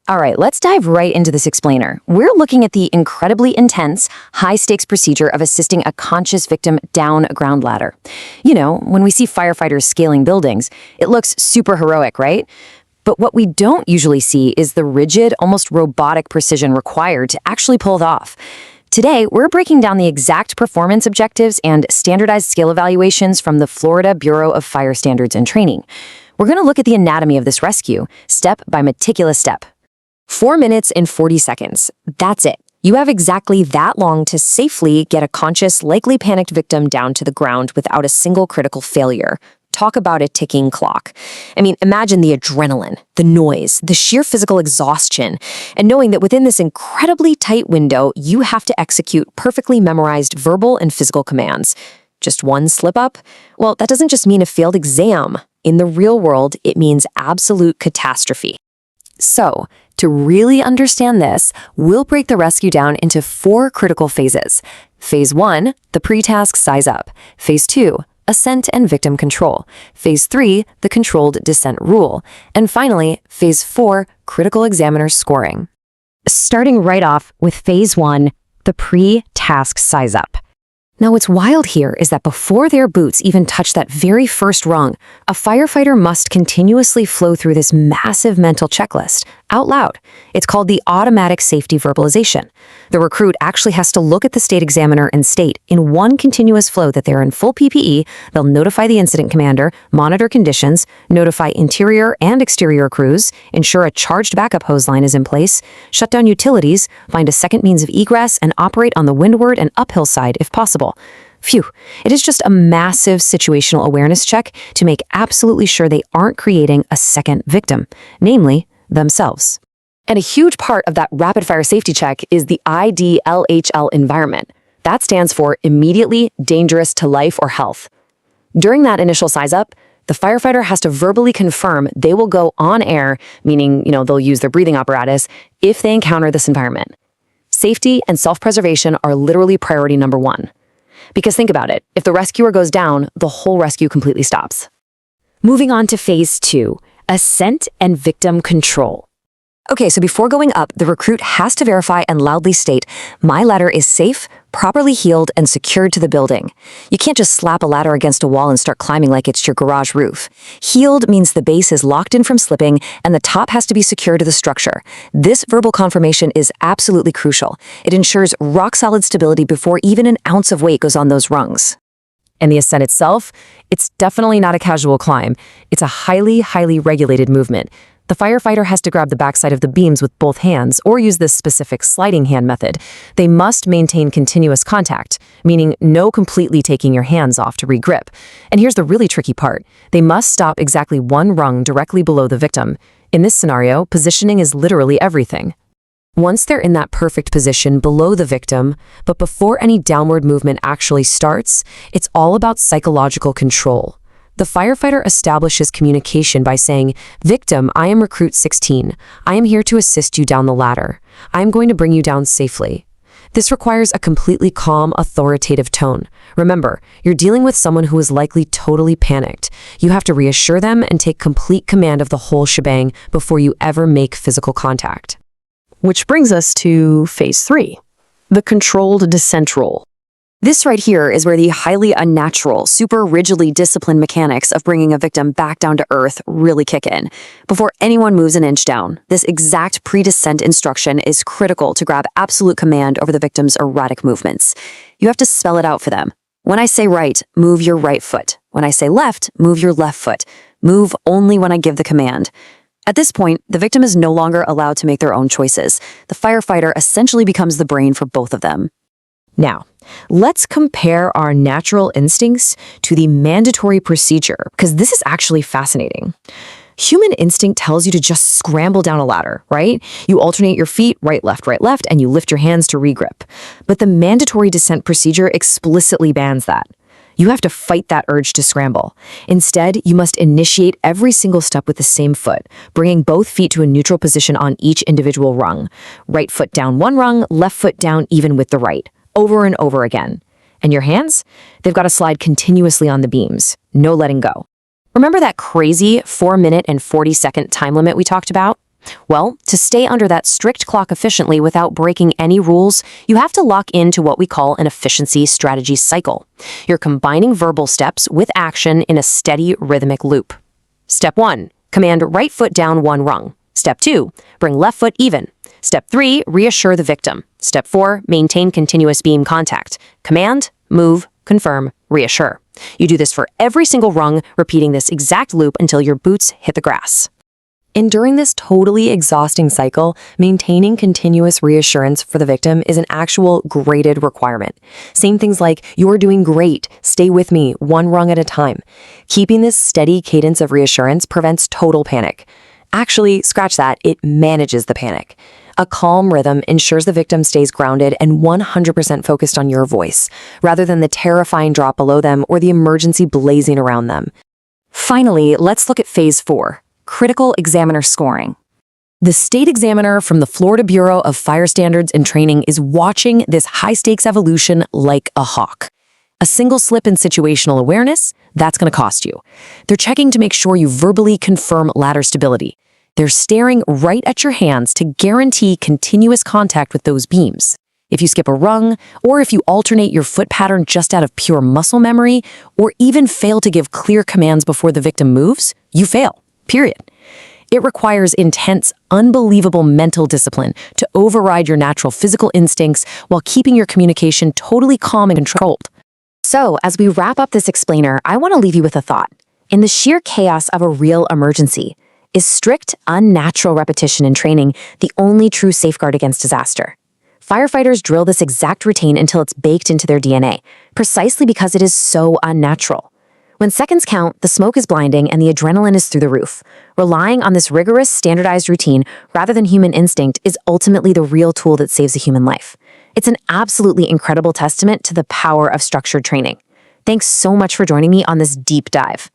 All right, let's dive right into this explainer. We're looking at the incredibly intense, high-stakes procedure of assisting a conscious victim down a ground ladder. You know, when we see firefighters scaling buildings, it looks super heroic, right? But what we don't usually see is the rigid, almost robotic precision required to actually pull it off. Today, we're breaking down the exact performance objectives and standardized scale evaluations from the Florida Bureau of Fire Standards and Training. We're going to look at the anatomy of this rescue, step by meticulous step. 4 minutes and 40 seconds. That's it. You have exactly that long to safely get a conscious, likely panicked victim down to the ground without a single critical failure. Talk about a ticking clock. I mean, imagine the adrenaline, the noise, the sheer physical exhaustion, and knowing that within this incredibly tight window, you have to execute perfectly memorized verbal and physical commands. Just one slip up? Well, that doesn't just mean a failed exam. In the real world, it means absolute catastrophe. So, to really understand this, we'll break the rescue down into 4 critical phases. Phase 1, the pre-task size up. Phase 2, ascent and victim control. Phase 3, the controlled descent rule. And finally, Phase 4, critical examiner scoring. Starting right off with Phase 1, the pre-task size up. Now, what's wild here is that before their boots even touch that very first rung, a firefighter must continuously flow through this massive mental checklist, out loud. It's called the automatic safety verbalization. The recruit actually has to look at the state examiner and state, in one continuous flow, that they're in full PPE, they'll notify the incident commander, monitor conditions, notify interior and exterior crews, ensure a charged backup hose line is in place, shut down utilities, find a second means of egress, and operate on the windward and uphill side if possible. Phew, it is just a massive situational awareness check to make absolutely sure they aren't creating a second victim, namely themselves. And a huge part of that rapid fire safety check is the IDLHL environment. That stands for immediately dangerous to life or health. During that initial size up, the firefighter has to verbally confirm they will go on air, meaning, they'll use their breathing apparatus, if they encounter this environment. Safety and self-preservation are literally priority number 1. Because think about it, if the rescuer goes down, the whole rescue completely stops. Moving on to Phase 2, ascent and victim control. Okay, so before going up, the recruit has to verify and loudly state, my ladder is safe, properly heeled, and secured to the building. You can't just slap a ladder against a wall and start climbing like it's your garage roof. Heeled means the base is locked in from slipping, and the top has to be secure to the structure. This verbal confirmation is absolutely crucial. It ensures rock-solid stability before even an ounce of weight goes on those rungs. And the ascent itself? It's definitely not a casual climb. It's a highly, highly regulated movement. The firefighter has to grab the backside of the beams with both hands or use this specific sliding hand method. They must maintain continuous contact, meaning no completely taking your hands off to regrip. And here's the really tricky part. They must stop exactly 1 rung directly below the victim. In this scenario, positioning is literally everything. Once they're in that perfect position below the victim, but before any downward movement actually starts, it's all about psychological control. The firefighter establishes communication by saying, victim, I am recruit 16. I am here to assist you down the ladder. I am going to bring you down safely. This requires a completely calm, authoritative tone. Remember, you're dealing with someone who is likely totally panicked. You have to reassure them and take complete command of the whole shebang before you ever make physical contact. Which brings us to Phase 3, the controlled descent rule. This right here is where the highly unnatural, super rigidly disciplined mechanics of bringing a victim back down to earth really kick in. Before anyone moves an inch down, this exact pre-descent instruction is critical to grab absolute command over the victim's erratic movements. You have to spell it out for them. When I say right, move your right foot. When I say left, move your left foot. Move only when I give the command. At this point, the victim is no longer allowed to make their own choices. The firefighter essentially becomes the brain for both of them. Now, let's compare our natural instincts to the mandatory procedure, because this is actually fascinating. Human instinct tells you to just scramble down a ladder, right? You alternate your feet, right, left, and you lift your hands to regrip. But the mandatory descent procedure explicitly bans that. You have to fight that urge to scramble. Instead, you must initiate every single step with the same foot, bringing both feet to a neutral position on each individual rung. Right foot down 1 rung, left foot down even with the right. Over and over again. And your hands? They've got to slide continuously on the beams. No letting go. Remember that crazy 4 minute and 40 second time limit we talked about? Well, to stay under that strict clock efficiently without breaking any rules, you have to lock into what we call an efficiency strategy cycle. You're combining verbal steps with action in a steady rhythmic loop. Step 1, command right foot down 1 rung. Step 2, bring left foot even. Step 3, reassure the victim. Step 4, maintain continuous beam contact. Command, move, confirm, reassure. You do this for every single rung, repeating this exact loop until your boots hit the grass. And during this totally exhausting cycle, maintaining continuous reassurance for the victim is an actual graded requirement. Saying things like, "You're doing great, stay with me, 1 rung at a time." Keeping this steady cadence of reassurance prevents total panic. Actually, scratch that, it manages the panic. A calm rhythm ensures the victim stays grounded and 100% focused on your voice, rather than the terrifying drop below them or the emergency blazing around them. Finally, let's look at Phase 4. Critical examiner scoring. The state examiner from the Florida Bureau of Fire Standards and Training is watching this high-stakes evolution like a hawk. A single slip in situational awareness, that's going to cost you. They're checking to make sure you verbally confirm ladder stability. They're staring right at your hands to guarantee continuous contact with those beams. If you skip a rung, or if you alternate your foot pattern just out of pure muscle memory, or even fail to give clear commands before the victim moves, you fail. Period. It requires intense, unbelievable mental discipline to override your natural physical instincts while keeping your communication totally calm and controlled. So, as we wrap up this explainer, I want to leave you with a thought. In the sheer chaos of a real emergency, is strict, unnatural repetition and training the only true safeguard against disaster? Firefighters drill this exact routine until it's baked into their DNA, precisely because it is so unnatural. When seconds count, the smoke is blinding and the adrenaline is through the roof. Relying on this rigorous, standardized routine rather than human instinct is ultimately the real tool that saves a human life. It's an absolutely incredible testament to the power of structured training. Thanks so much for joining me on this deep dive.